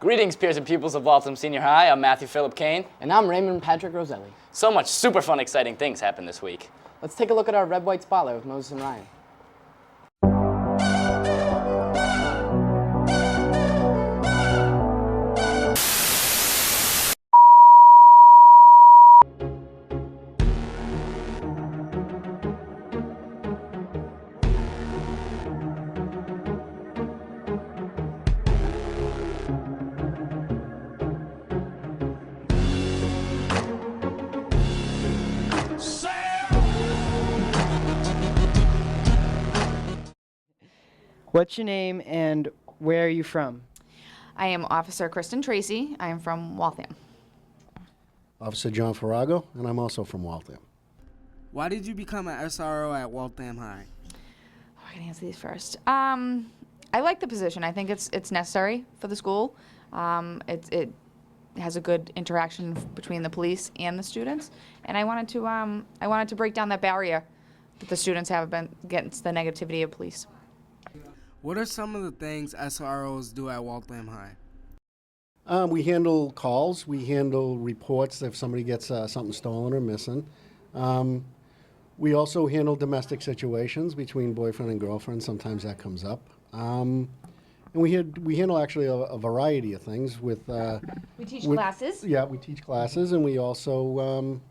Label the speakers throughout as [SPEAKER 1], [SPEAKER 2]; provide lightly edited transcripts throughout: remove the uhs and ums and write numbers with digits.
[SPEAKER 1] Greetings, peers and pupils of Waltham Senior High. I'm Matthew Phillip Kane.
[SPEAKER 2] And I'm Raymond Patrick Roselli.
[SPEAKER 1] So much super fun, exciting things happened this week.
[SPEAKER 2] Let's take a look at our red-white spotlight with Moses and Ryan.
[SPEAKER 3] What's your name and where are you from?
[SPEAKER 4] I am Officer Kristen Tracy. I am from Waltham.
[SPEAKER 5] Officer John Farrago, and I'm also from Waltham.
[SPEAKER 6] Why did you become an SRO at Waltham High?
[SPEAKER 4] Oh, I can answer these first. I like the position. I think it's necessary for the school. It has a good interaction between the police and the students, and I wanted to break down that barrier that the students have been against the negativity of police.
[SPEAKER 6] What are some of the things SROs do at Waltham High?
[SPEAKER 5] We handle calls. We handle reports if somebody gets something stolen or missing. We also handle domestic situations between boyfriend and girlfriend. Sometimes that comes up. And we handle actually a variety of things with...
[SPEAKER 4] We teach classes.
[SPEAKER 5] Yeah, we teach classes, and we also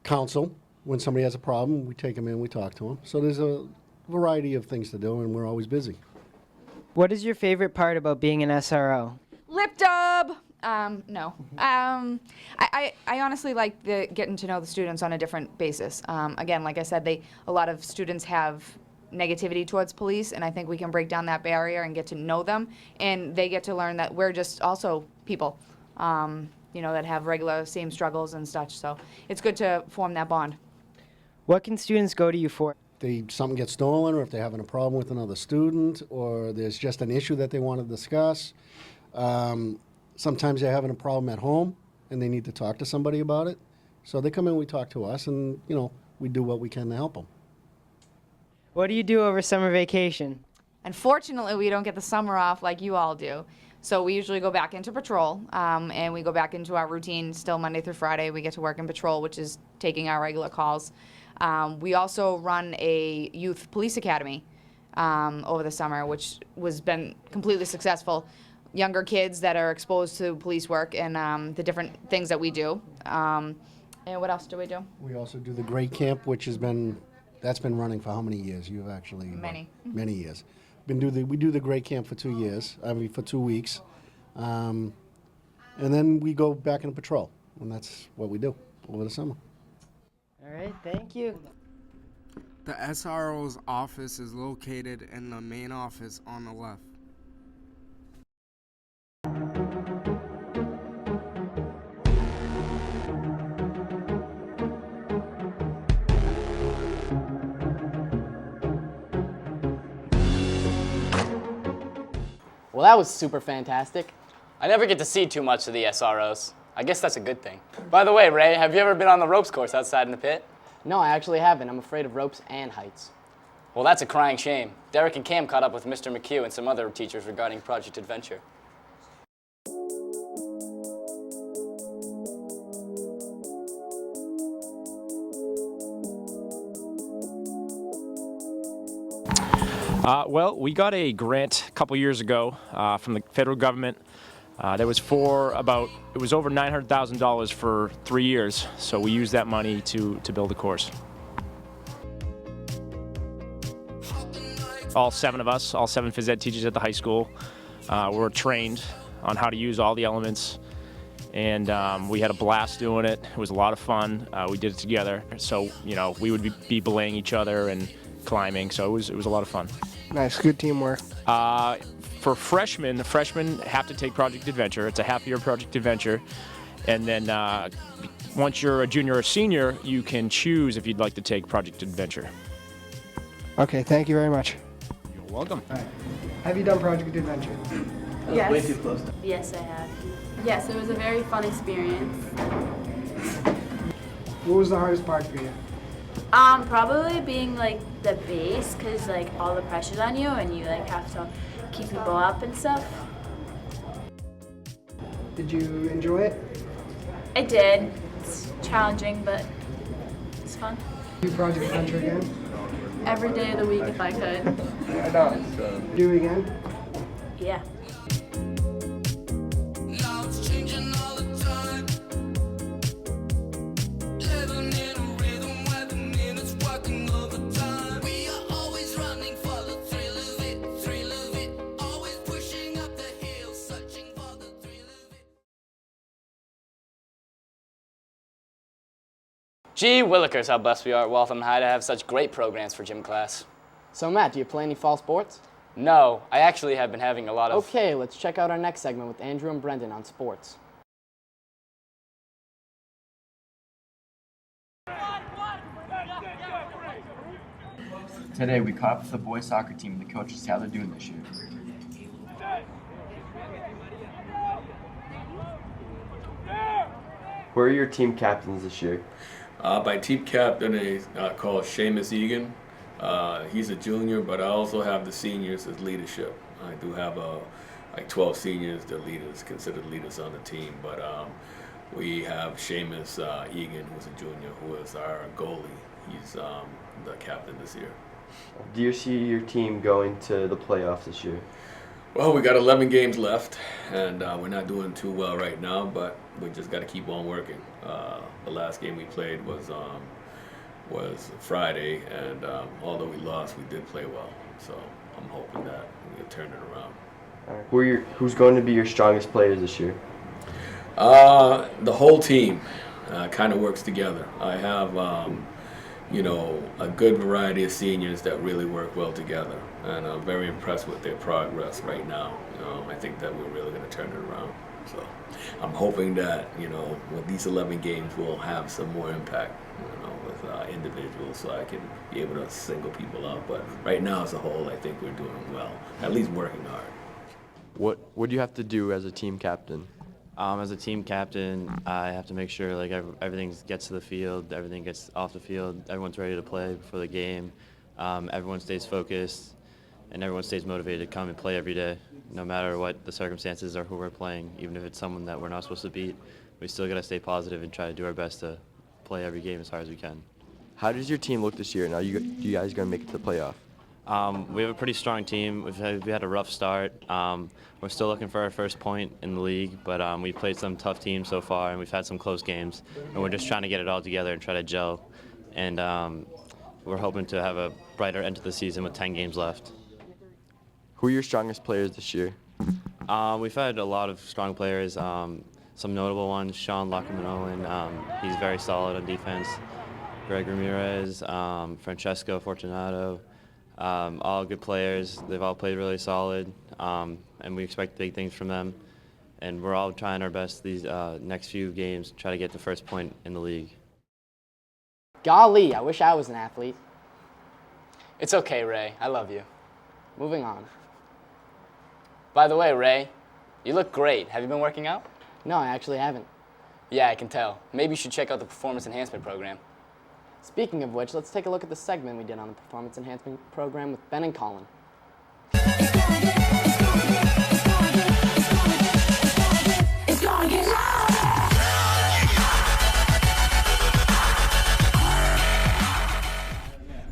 [SPEAKER 5] counsel. When somebody has a problem, we take them in, we talk to them. So there's a variety of things to do, and we're always busy.
[SPEAKER 3] What is your favorite part about being an SRO?
[SPEAKER 4] Lip dub. No. I honestly like getting to know the students on a different basis. Again, like I said, a lot of students have negativity towards police, and I think we can break down that barrier and get to know them, and they get to learn that we're just also people, that have regular same struggles and such. So it's good to form that bond.
[SPEAKER 3] What can students go to you for?
[SPEAKER 5] Something gets stolen, or if they're having a problem with another student, or there's just an issue that they want to discuss. Sometimes they're having a problem at home and they need to talk to somebody about it. So they come in, we talk to us, and we do what we can to help them.
[SPEAKER 3] What do you do over summer vacation?
[SPEAKER 4] Unfortunately, we don't get the summer off like you all do. So we usually go back into patrol, and we go back into our routine still Monday through Friday. We get to work in patrol, which is taking our regular calls. We also run a youth police academy over the summer, which has been completely successful. Younger kids that are exposed to police work and the different things that we do. And what else do we do?
[SPEAKER 5] We also do the Great Camp, which that's been running for how many years? You've actually
[SPEAKER 4] Many.
[SPEAKER 5] Many years. We do the Great Camp for 2 years. For 2 weeks, and then we go back into patrol, and that's what we do over the summer.
[SPEAKER 3] All right, thank you.
[SPEAKER 6] The SRO's office is located in the main office on the left.
[SPEAKER 2] Well, that was super fantastic.
[SPEAKER 1] I never get to see too much of the SROs. I guess that's a good thing. By the way, Ray, have you ever been on the ropes course outside in the pit?
[SPEAKER 2] No, I actually haven't. I'm afraid of ropes and heights.
[SPEAKER 1] Well, that's a crying shame. Derek and Cam caught up with Mr. McHugh and some other teachers regarding Project Adventure.
[SPEAKER 7] Well, we got a grant a couple years ago from the federal government. That was it was over $900,000 for 3 years. So we used that money to build a course. All 7 of us, all 7 phys ed teachers at the high school, were trained on how to use all the elements. And we had a blast doing it. It was a lot of fun. We did it together. So, we would be belaying each other and climbing. So it was a lot of fun.
[SPEAKER 8] Nice, good teamwork.
[SPEAKER 7] For freshmen, the freshmen have to take Project Adventure. It's a half-year Project Adventure. And then once you're a junior or senior, you can choose if you'd like to take Project Adventure.
[SPEAKER 8] Okay, thank you very much.
[SPEAKER 7] You're welcome.
[SPEAKER 8] All right. Have you done Project Adventure?
[SPEAKER 9] Yes.
[SPEAKER 8] Way too close.
[SPEAKER 9] Yes, I have. Yes, it was a very fun experience.
[SPEAKER 8] What was the hardest part for you?
[SPEAKER 9] Probably being like the base, cause like all the pressure's on you and you like have to keep people up and stuff.
[SPEAKER 8] Did you enjoy it?
[SPEAKER 9] I did. It's challenging, but it's fun.
[SPEAKER 8] Do Project Adventure again?
[SPEAKER 9] Every day of the week if I could.
[SPEAKER 8] Do it again?
[SPEAKER 9] Yeah.
[SPEAKER 1] Gee willikers, how blessed we are at Waltham High to have such great programs for gym class.
[SPEAKER 2] So Matt, do you play any fall sports?
[SPEAKER 1] No, I actually have been having a lot of...
[SPEAKER 2] Okay, let's check out our next segment with Andrew and Brendan on sports.
[SPEAKER 10] Today we caught up with the boys soccer team and the coaches how they're doing this year. Who are your team captains this year?
[SPEAKER 11] My team captain is called Seamus Egan. He's a junior, but I also have the seniors as leadership. I do have like 12 seniors that leaders, considered leaders on the team. But we have Seamus Egan, who's a junior, who is our goalie. He's the captain this year.
[SPEAKER 10] Do you see your team going to the playoffs this year?
[SPEAKER 11] Well, we got 11 games left, and we're not doing too well right now, but we just got to keep on working. The last game we played was Friday, and although we lost, we did play well. So I'm hoping that we'll turn it around.
[SPEAKER 10] Who's going to be your strongest players this year?
[SPEAKER 11] The whole team kind of works together. I have a good variety of seniors that really work well together, and I'm very impressed with their progress right now. I think that we're really going to turn it around. So I'm hoping that, with these 11 games, we'll have some more impact, with individuals, so I can be able to single people out. But right now, as a whole, I think we're doing well, at least working hard.
[SPEAKER 10] What do you have to do as a team captain?
[SPEAKER 12] As a team captain, I have to make sure everything gets to the field, everything gets off the field, everyone's ready to play before the game, everyone stays focused, and everyone stays motivated to come and play every day, no matter what the circumstances or who we're playing. Even if it's someone that we're not supposed to beat, we still got to stay positive and try to do our best to play every game as hard as we can.
[SPEAKER 10] How does your team look this year? Now, you guys going to make it to the playoff?
[SPEAKER 12] We have a pretty strong team. We had a rough start. We're still looking for our first point in the league, but we played some tough teams so far, and we've had some close games. And we're just trying to get it all together and try to gel. And we're hoping to have a brighter end to the season with 10 games left.
[SPEAKER 10] Who are your strongest players this year?
[SPEAKER 12] We've had a lot of strong players. Some notable ones, Sean Lockerman-Owen, he's very solid on defense. Greg Ramirez, Francesco Fortunato. All good players. They've all played really solid, and we expect big things from them. And we're all trying our best these next few games to try to get the first point in the league.
[SPEAKER 2] Golly, I wish I was an athlete.
[SPEAKER 1] It's okay, Ray. I love you.
[SPEAKER 2] Moving on.
[SPEAKER 1] By the way, Ray, you look great. Have you been working out?
[SPEAKER 2] No, I actually haven't.
[SPEAKER 1] Yeah, I can tell. Maybe you should check out the Performance Enhancement Program.
[SPEAKER 2] Speaking of which, let's take a look at the segment we did on the Performance Enhancement Program with Ben and Colin.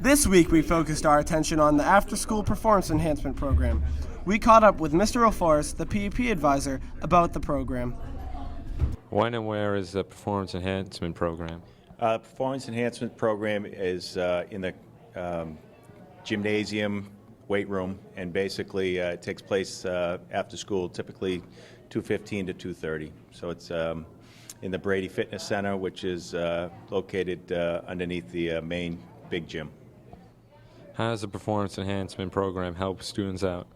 [SPEAKER 8] This week we focused our attention on the after-school performance enhancement program. We caught up with Mr. O'Forrest, the PEP advisor, about the program.
[SPEAKER 13] When and where is the Performance Enhancement Program?
[SPEAKER 14] Performance Enhancement Program is in the gymnasium weight room, and basically it takes place after school, typically 2:15 to 2:30. So it's in the Brady Fitness Center, which is located underneath the main big gym.
[SPEAKER 13] How does the Performance Enhancement Program help students out?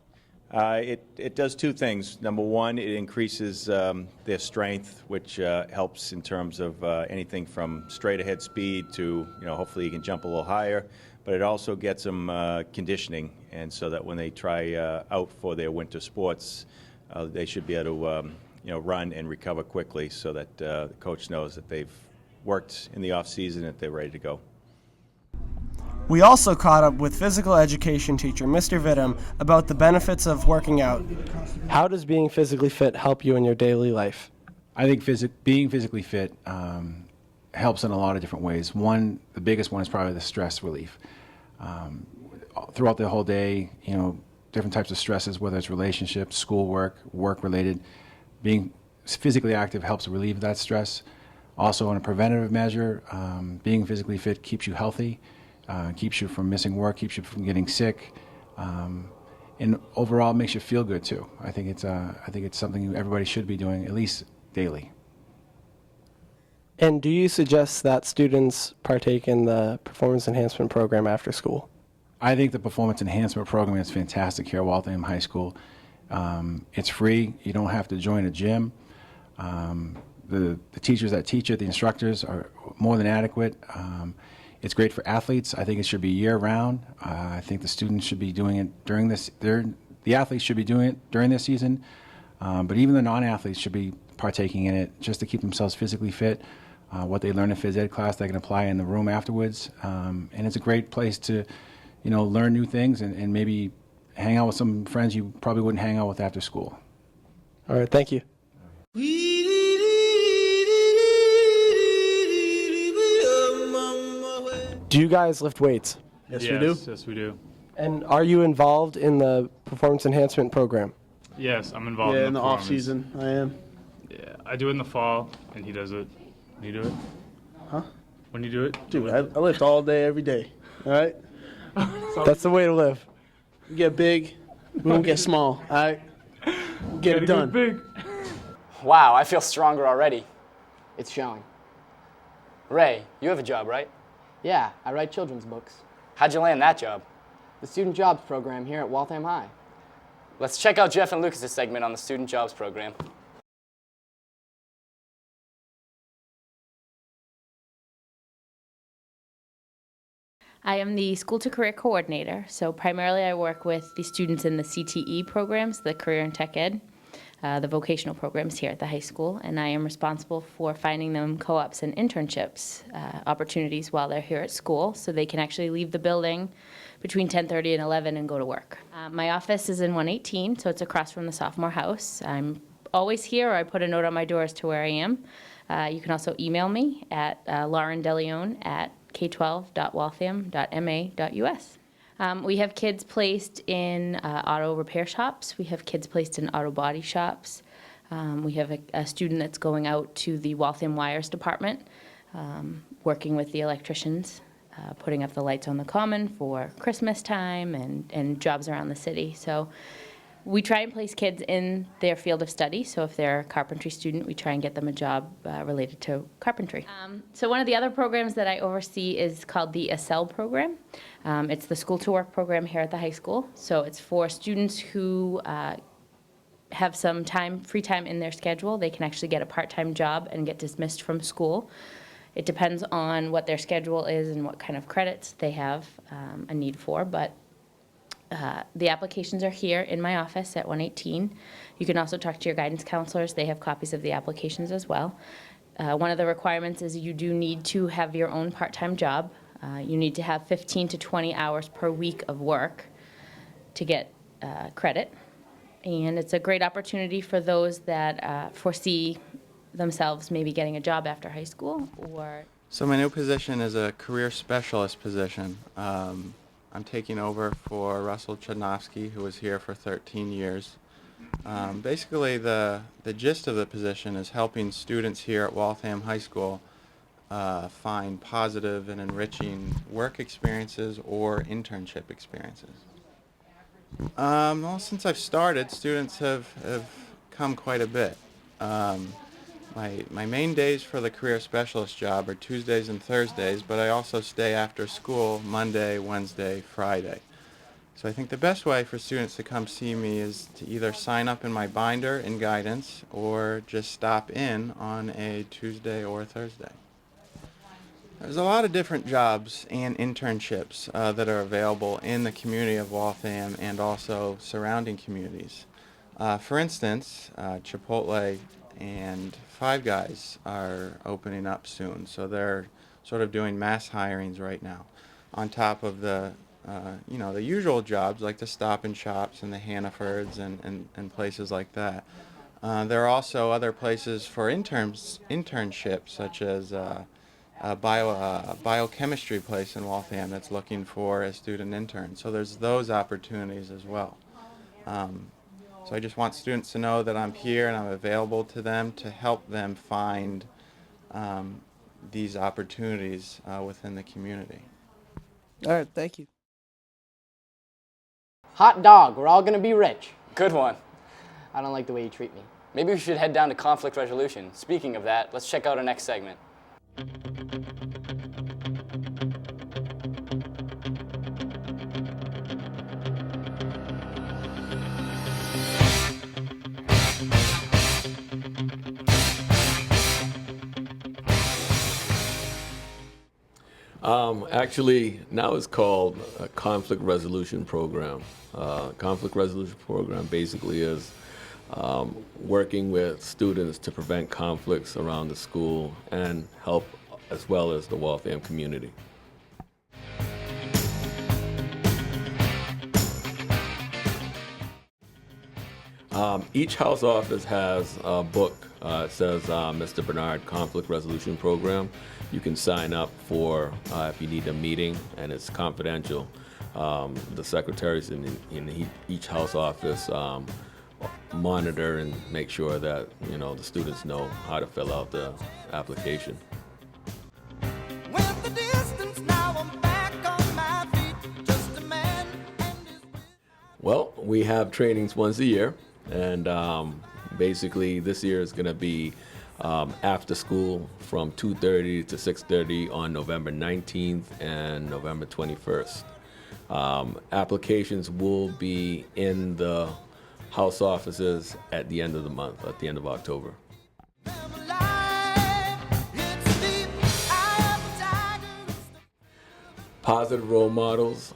[SPEAKER 14] It does two things. Number one, it increases their strength, which helps in terms of anything from straight ahead speed to, hopefully you can jump a little higher. But it also gets them conditioning, and so that when they try out for their winter sports, they should be able to run and recover quickly, so that the coach knows that they've worked in the off season and that they're ready to go.
[SPEAKER 8] We also caught up with physical education teacher Mr. Vidham about the benefits of working out. How does being physically fit help you in your daily life?
[SPEAKER 15] I think being physically fit helps in a lot of different ways. One, the biggest one is probably the stress relief. Throughout the whole day, different types of stresses, whether it's relationships, schoolwork, work-related, being physically active helps relieve that stress. Also, on a preventative measure, being physically fit keeps you healthy, keeps you from missing work, keeps you from getting sick, and overall makes you feel good too. I think it's something everybody should be doing at least daily.
[SPEAKER 8] And do you suggest that students partake in the performance enhancement program after school?
[SPEAKER 15] I think the performance enhancement program is fantastic here at Waltham High School. It's free. You don't have to join a gym. The teachers that teach it, the instructors, are more than adequate. It's great for athletes. I think it should be year-round. I think the students should be doing it during this. The athletes should be doing it during this season, but even the non-athletes should be partaking in it just to keep themselves physically fit. What they learn in phys ed class, they can apply in the room afterwards, and it's a great place to, learn new things and maybe hang out with some friends you probably wouldn't hang out with after school.
[SPEAKER 8] All right, thank you. Do you guys lift weights?
[SPEAKER 16] Yes, we do. Yes, we do.
[SPEAKER 8] And are you involved in the performance enhancement program?
[SPEAKER 16] Yes, I'm involved
[SPEAKER 17] Yeah,
[SPEAKER 16] in the
[SPEAKER 17] off
[SPEAKER 16] performance.
[SPEAKER 17] season, I am.
[SPEAKER 16] Yeah, I do it in the fall, and he does it. When you do it?
[SPEAKER 17] Huh?
[SPEAKER 16] When you do it?
[SPEAKER 17] Dude, I lift all day, every day. All right?
[SPEAKER 8] That's the way to live.
[SPEAKER 17] We get big, we don't get small. All right? Get it done.
[SPEAKER 16] Big.
[SPEAKER 1] Wow, I feel stronger already.
[SPEAKER 2] It's showing.
[SPEAKER 1] Ray, you have a job, right?
[SPEAKER 2] Yeah, I write children's books.
[SPEAKER 1] How'd you land that job?
[SPEAKER 2] The Student Jobs Program here at Waltham High.
[SPEAKER 1] Let's check out Jeff and Lucas's segment on the Student Jobs Program.
[SPEAKER 18] I am the School to Career Coordinator, so primarily I work with the students in the CTE programs, the Career and Tech Ed, the vocational programs here at the high school, and I am responsible for finding them co-ops and internships opportunities while they're here at school, so they can actually leave the building between 10:30 and 11 and go to work. My office is in 118, so it's across from the sophomore house. I'm always here, or I put a note on my door as to where I am. You can also email me at laurendeleone@k12.waltham.ma.us. We have kids placed in auto repair shops. We have kids placed in auto body shops. We have a student that's going out to the Waltham Wires department, working with the electricians, putting up the lights on the common for Christmas time and jobs around the city. So we try and place kids in their field of study. So if they're a carpentry student, we try and get them a job related to carpentry. So one of the other programs that I oversee is called the ESSEL program. It's the School to Work program here at the high school. So it's for students who have some free time in their schedule. They can actually get a part-time job and get dismissed from school. It depends on what their schedule is and what kind of credits they have a need for, but the applications are here in my office at 118. You can also talk to your guidance counselors. They have copies of the applications as well. One of the requirements is you do need to have your own part-time job. You need to have 15 to 20 hours per week of work to get credit. And it's a great opportunity for those that foresee themselves maybe getting a job after high school or...
[SPEAKER 19] So my new position is a career specialist position. I'm taking over for Russell Chudnovsky, who was here for 13 years. Basically, the gist of the position is helping students here at Waltham High School find positive and enriching work experiences or internship experiences. Well, since I've started, students have come quite a bit. My main days for the career specialist job are Tuesdays and Thursdays, but I also stay after school Monday, Wednesday, Friday. So I think the best way for students to come see me is to either sign up in my binder in guidance or just stop in on a Tuesday or a Thursday. There's a lot of different jobs and internships that are available in the community of Waltham and also surrounding communities. For instance, Chipotle and Five Guys are opening up soon, so they're sort of doing mass hirings right now, on top of the the usual jobs like the Stop and Shops and the Hannafords and places like that. There are also other places for internships, such as a biochemistry place in Waltham that's looking for a student intern. So there's those opportunities as well. So I just want students to know that I'm here and I'm available to them to help them find these opportunities within the community.
[SPEAKER 17] All right, thank you.
[SPEAKER 2] Hot dog, we're all gonna be rich.
[SPEAKER 1] Good one.
[SPEAKER 2] I don't like the way you treat me.
[SPEAKER 1] Maybe we should head down to conflict resolution. Speaking of that, let's check out our next segment.
[SPEAKER 11] Actually, now it's called a conflict resolution program. Conflict resolution program basically is working with students to prevent conflicts around the school and help as well as the Waltham community. Each house office has a book. It says Mr. Bernard Conflict Resolution Program. You can sign up for if you need a meeting, and it's confidential. The secretaries in each house office monitor and make sure that the students know how to fill out the application. Well, we have trainings once a year, and basically this year is going to be after school from 2:30 to 6:30 on November 19th and November 21st. Applications will be in the house offices at the end of the month, at the end of October. Positive role models,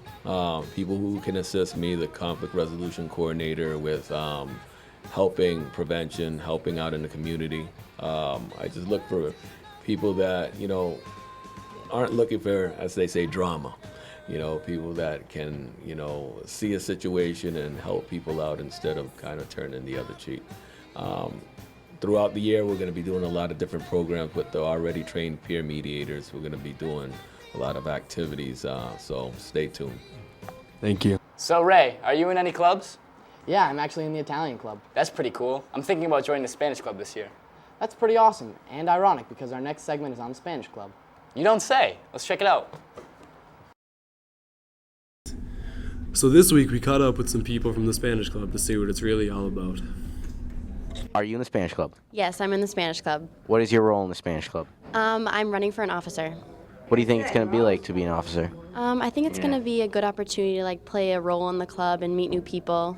[SPEAKER 11] people who can assist me, the conflict resolution coordinator, with helping prevention, helping out in the community. I just look for people that, aren't looking for, as they say, drama. People that can, see a situation and help people out instead of kind of turning the other cheek. Throughout the year, we're going to be doing a lot of different programs with the already trained peer mediators. We're going to be doing a lot of activities, so stay tuned.
[SPEAKER 10] Thank you.
[SPEAKER 1] So Ray, are you in any clubs?
[SPEAKER 2] Yeah, I'm actually in the Italian club.
[SPEAKER 1] That's pretty cool. I'm thinking about joining the Spanish club this year.
[SPEAKER 2] That's pretty awesome and ironic because our next segment is on the Spanish club.
[SPEAKER 1] You don't say. Let's check it out.
[SPEAKER 20] So this week we caught up with some people from the Spanish club to see what it's really all about.
[SPEAKER 21] Are you in the Spanish club?
[SPEAKER 22] Yes, I'm in the Spanish club.
[SPEAKER 21] What is your role in the Spanish club?
[SPEAKER 22] I'm running for an officer.
[SPEAKER 21] What do you think it's going to be like to be an officer?
[SPEAKER 22] I think it's going to be a good opportunity to play a role in the club and meet new people.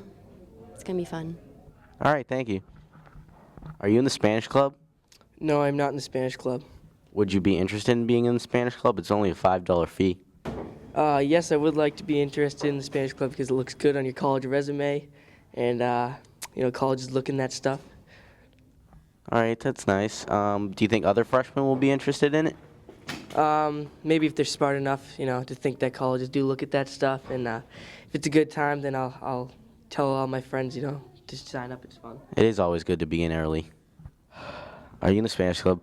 [SPEAKER 22] It's going to be fun.
[SPEAKER 21] All right, thank you. Are you in the Spanish club?
[SPEAKER 17] No, I'm not in the Spanish club.
[SPEAKER 21] Would you be interested in being in the Spanish club? It's only a $5 fee.
[SPEAKER 17] Yes, I would like to be interested in the Spanish club because it looks good on your college resume, and colleges look in that stuff.
[SPEAKER 21] All right, that's nice. Do you think other freshmen will be interested in it?
[SPEAKER 17] Maybe if they're smart enough, to think that colleges do look at that stuff, and if it's a good time, then I'll tell all my friends, to sign up. It's fun.
[SPEAKER 21] It is always good to begin early. Are you in the Spanish club?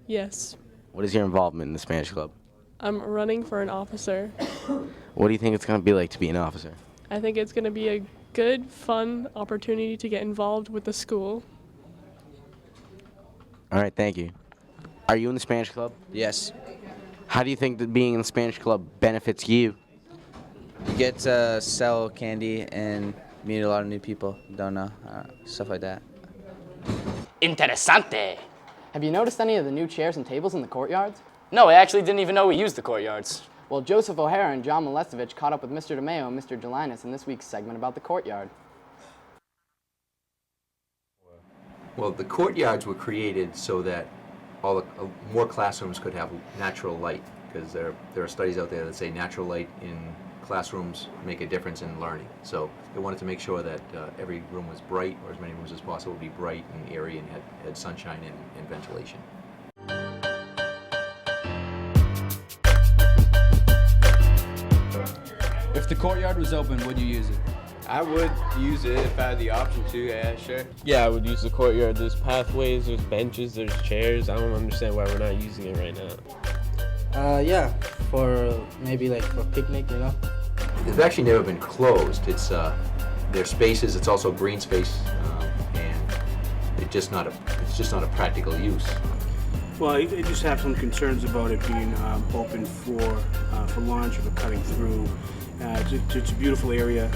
[SPEAKER 23] Yes.
[SPEAKER 21] What is your involvement in the Spanish club?
[SPEAKER 23] I'm running for an officer.
[SPEAKER 21] What do you think it's going to be like to be an officer?
[SPEAKER 23] I think it's going to be a good, fun opportunity to get involved with the school.
[SPEAKER 21] All right, thank you. Are you in the Spanish club?
[SPEAKER 24] Yes.
[SPEAKER 21] How do you think that being in the Spanish club benefits you?
[SPEAKER 24] You get to sell candy and meet a lot of new people. Don't know, stuff like that.
[SPEAKER 1] Interesante.
[SPEAKER 2] Have you noticed any of the new chairs and tables in the courtyards?
[SPEAKER 1] No, I actually didn't even know we used the courtyards.
[SPEAKER 2] Well, Joseph O'Hara and John Molestovich caught up with Mr. DeMeo and Mr. Gelinas in this week's segment about the courtyard.
[SPEAKER 25] Well, the courtyards were created so that more classrooms could have natural light, because there are studies out there that say natural light in classrooms make a difference in learning. So they wanted to make sure that every room was bright, or as many rooms as possible would be bright and airy and had sunshine and ventilation.
[SPEAKER 26] If the courtyard was open, would you use it?
[SPEAKER 3] I would use it if I had the option to, yeah, sure.
[SPEAKER 4] Yeah, I would use the courtyard. There's pathways, there's benches, there's chairs. I don't understand why we're not using it right now.
[SPEAKER 17] Yeah, for maybe like for picnic, you know.
[SPEAKER 25] It's actually never been closed. It's there's spaces. It's also green space, and it's just not a practical use.
[SPEAKER 5] Well, I just have some concerns about it being open for lunch or for cutting through. It's a beautiful area.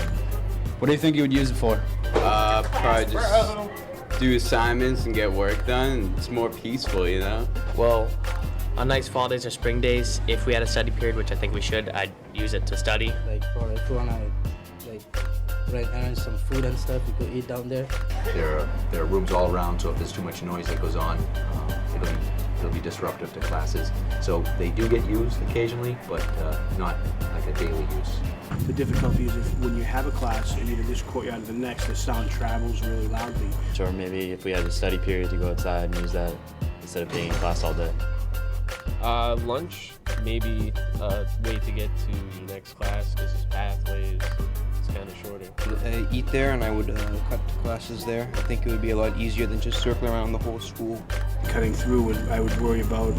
[SPEAKER 3] What do you think you would use it for? Probably just do assignments and get work done. It's more peaceful, you know?
[SPEAKER 6] Well, on nice fall days or spring days, if we had a study period, which I think we should, I'd use it to study.
[SPEAKER 17] Like for if you wanna arrange some food and stuff, you could eat down there.
[SPEAKER 25] There are rooms all around, so if there's too much noise that goes on, it'll be disruptive to classes. So they do get used occasionally, but not like a daily use.
[SPEAKER 5] The difficulty is if when you have a class in either this courtyard or the next, the sound travels really loudly.
[SPEAKER 12] Or maybe if we had a study period to go outside and use that instead of being in class all day.
[SPEAKER 4] Lunch, maybe a way to get to the next class because there's pathways. It's kind of shorter.
[SPEAKER 3] Eat there, and I would cut the classes there. I think it would be a lot easier than just circling around the whole school.
[SPEAKER 5] Cutting through, I would worry about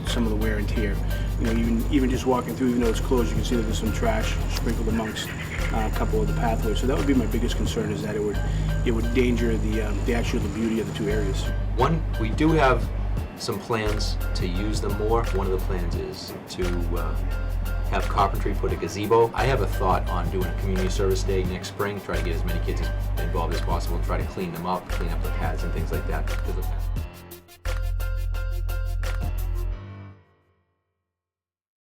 [SPEAKER 5] some of the wear and tear. You know, even just walking through, even though it's closed, you can see that there's some trash sprinkled amongst a couple of the pathways. So that would be my biggest concern, is that it would endanger the actual beauty of the two areas.
[SPEAKER 25] One, we do have some plans to use them more. One of the plans is to have carpentry put a gazebo. I have a thought on doing a community service day next spring, try to get as many kids involved as possible and try to clean them up, clean up the pads and things like that.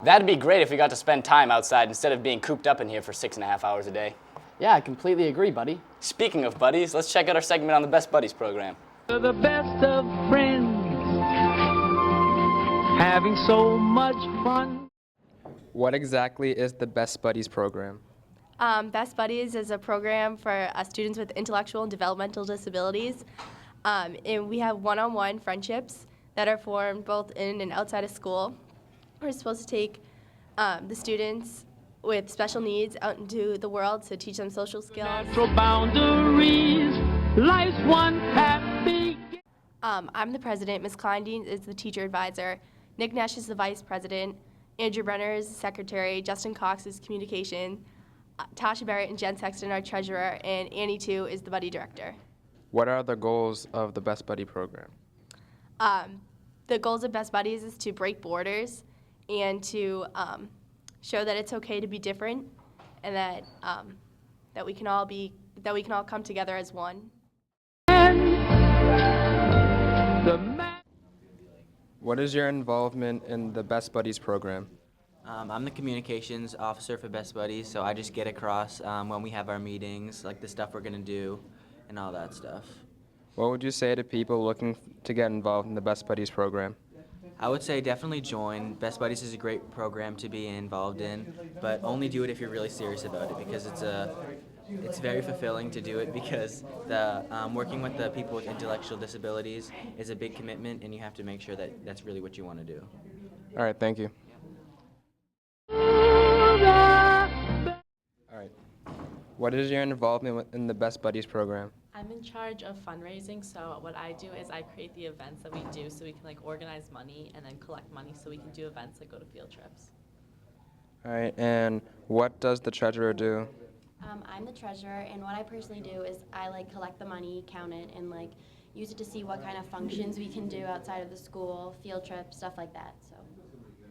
[SPEAKER 1] That'd be great if we got to spend time outside instead of being cooped up in here for 6.5 hours a day.
[SPEAKER 2] Yeah, I completely agree, buddy.
[SPEAKER 1] Speaking of buddies, let's check out our segment on the Best Buddies program.
[SPEAKER 7] The best of friends, having so much fun.
[SPEAKER 26] What exactly is the Best Buddies program?
[SPEAKER 22] Best Buddies is a program for students with intellectual and developmental disabilities. And we have one-on-one friendships that are formed both in and outside of school. We're supposed to take the students with special needs out into the world to teach them social skills.
[SPEAKER 7] Natural boundaries, life's one happy.
[SPEAKER 22] I'm the president. Ms. Kleindienst is the teacher advisor. Nick Nesh is the vice president. Andrew Brenner is the secretary. Justin Cox is communication. Tasha Barrett and Jen Sexton are treasurer. And Annie, too, is the buddy director.
[SPEAKER 26] What are the goals of the Best Buddy program?
[SPEAKER 22] The goals of Best Buddies is to break borders and to show that it's okay to be different, and that we can all come together as one.
[SPEAKER 26] What is your involvement in the Best Buddies program?
[SPEAKER 24] I'm the communications officer for Best Buddies, so I just get across when we have our meetings, like the stuff we're going to do and all that stuff.
[SPEAKER 26] What would you say to people looking to get involved in the Best Buddies program?
[SPEAKER 24] I would say definitely join. Best Buddies is a great program to be involved in, but only do it if you're really serious about it, because it's very fulfilling to do it, because working with the people with intellectual disabilities is a big commitment, and you have to make sure that that's really what you want to do.
[SPEAKER 26] All right, thank you. All right. What is your involvement in the Best Buddies program?
[SPEAKER 27] I'm in charge of fundraising, so what I do is I create the events that we do so we can organize money and then collect money so we can do events that go to field trips.
[SPEAKER 26] All right, and what does the treasurer do?
[SPEAKER 22] I'm the treasurer, and what I personally do is I collect the money, count it, and use it to see what kind of functions we can do outside of the school, field trips, stuff like that. So.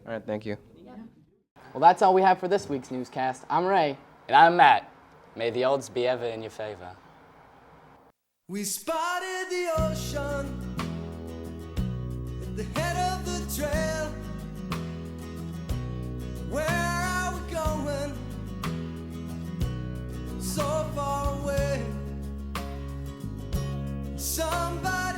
[SPEAKER 26] All right, thank you.
[SPEAKER 22] Yeah.
[SPEAKER 2] Well, that's all we have for this week's newscast. I'm Ray.
[SPEAKER 1] And I'm Matt. May the odds be ever in your favor.
[SPEAKER 28] We spotted the ocean at the head of the trail. Where are we going? So far away. Somebody